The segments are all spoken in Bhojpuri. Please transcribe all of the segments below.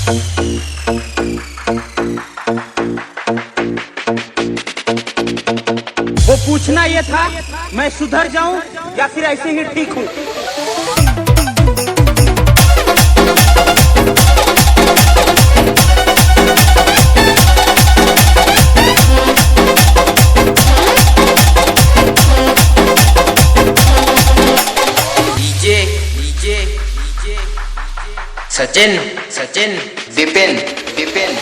वो पूछना ये था मैं सुधर जाऊं या फिर ऐसे ही ठीक हूं। सचिन सचिन विपिन विपिन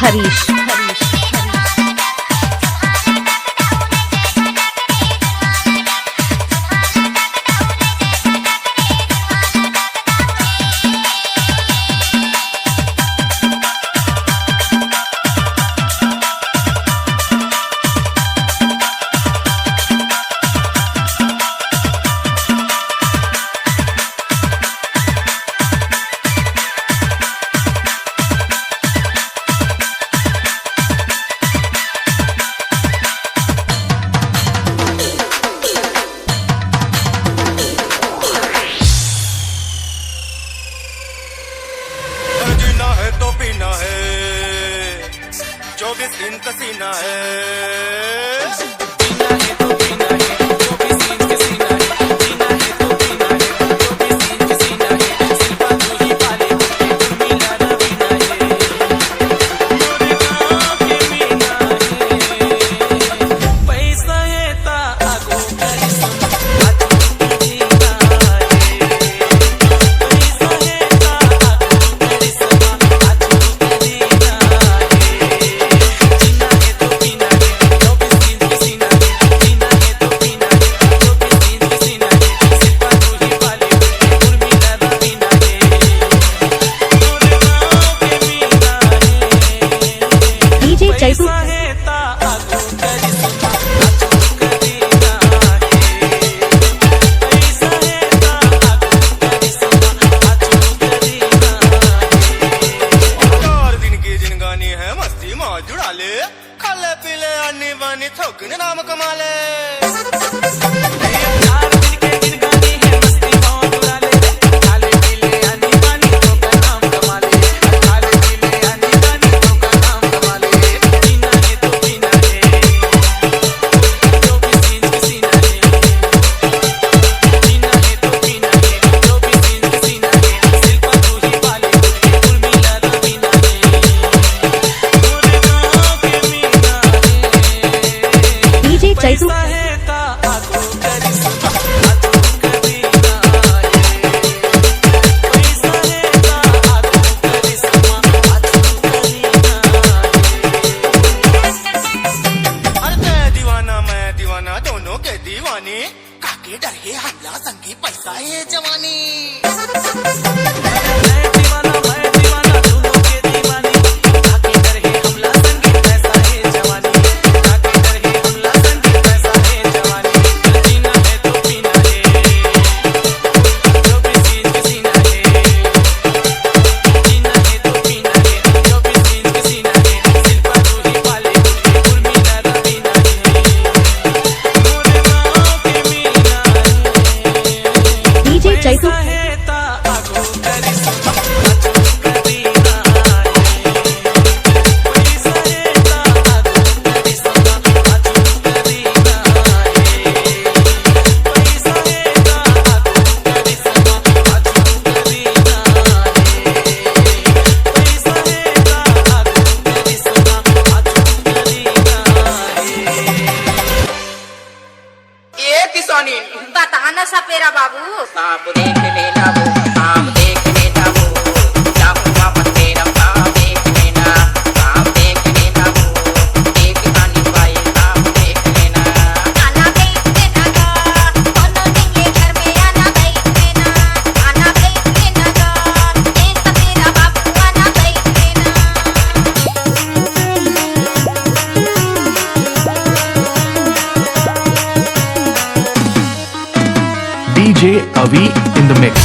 हरीश। जीना है तो पीना है, 24 दिन कसीना है। जीना है तो पीना है, 24 दिन कसीना है। जीना है तो पीना है, 24 दिन कसीना है। सिर्फ तू ही पाले तुम मिला ना बिना है। मोरे गाँव के मीना है, पैसा है ता आगो करिश्मा आजू जीना है। पैसा है ता आगो करिश्मा आजू जीना है। जीना है तो पीना है, 24 दिन कसीना है। जीना है तो पीना है, 24 दिन कसीना है। सिर्फ तू ही पाले तुम मिला ना बिना है। मोरे गाँव के मीना है, डीजे चैतू पैसा है ता आगो करिश्मा आजू जीना है। पैसा है ता आगो करिश्मा आजू जीना है। 4 दिन की जिनगानी है, मस्ती मौज जुड़ा ले। खाले पीले आनी बानी थोकने नाम कमा ले। 4 दिन के जिनगानी है, मस्ती मौज जुड़ा ले। खाले पीले आनी बानी थोका नाम कमा ले। खाले पीले आनी बानी थोका नाम कमा ले। जीना है तो पीना है, 24 दिन कसीना है। जीना है तो पीना है, 24 दिन कसीना है। सिर्फ तू ही पाले तुम मिला ना बिना है। मोरे गाँव के मीना है, डीजे चैतू पैसा है ता आगो करिश्मा आजू जीना है। पैसा है ता आगो करिश्मा आजू जीना है। अरे तै दीवाना मैं दीवाना, दोनों के दीवानी। काके डर है हमला संगी, पैसा है जवानी। मैं दीवाना दोनों के दीवानी। काके डर है हमला संगी, पैसा है जवानी। काके डर है हमला संगी, पैसा है जवानी। जीना है तो पीना है, 24 दिन कसीना है। जीना है तो पीना है, 24 दिन कसीना है। सिर्फ तू ही पाले तुम मिला ना बिना है। मोरे गाँव के मीना है, डीजे चैतू पैसा है ता आगो करिश्मा आजू जीना है। पैसा है ता आगो करिश्मा आजू जीना है। पैसा है ता आगो करिश्मा आजू जीना है। पैसा है ता आगो करिश्मा आजू जीना है। ये किसानी बताना सपेरा बाबू। सांप देख लेना वो, सांप देख लेना वो। सांप वापस तेरा सांप देख लेना। सांप देख लेना वो, ये किसानी भाई सांप देख लेना। आना बैठ देना गा, कोनो नहीं ये घर में आना बैठ देना। आना बैठ देना गा, ये सपेरा बाबू आना बैठ देना। DJ Avi in the mix.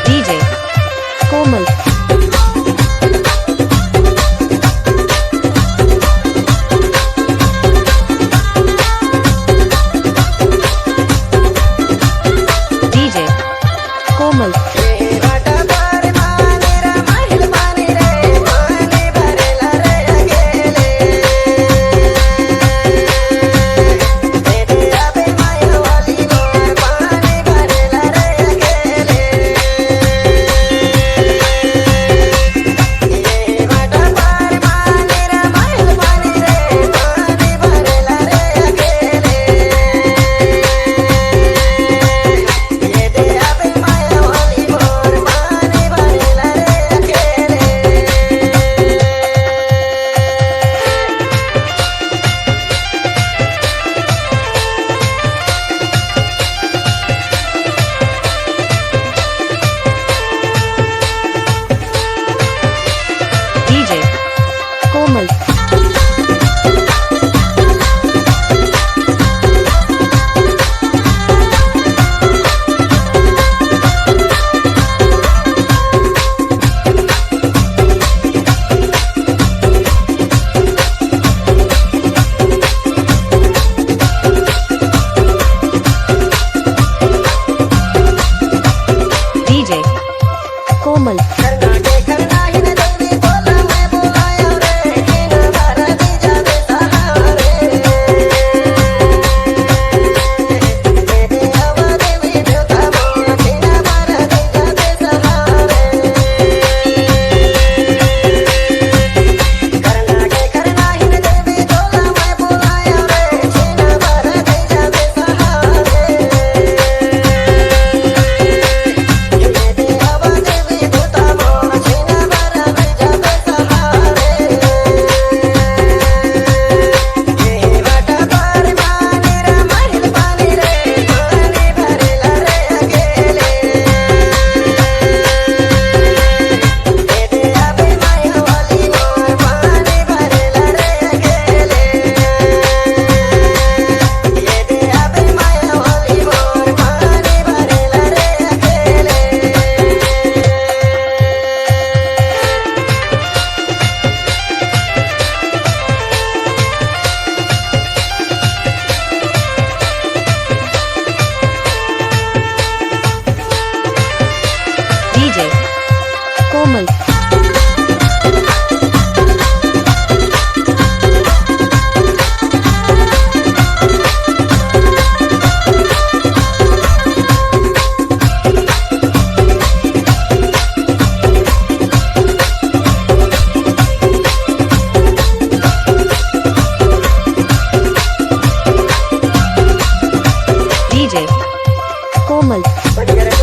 DJ Komal. Komal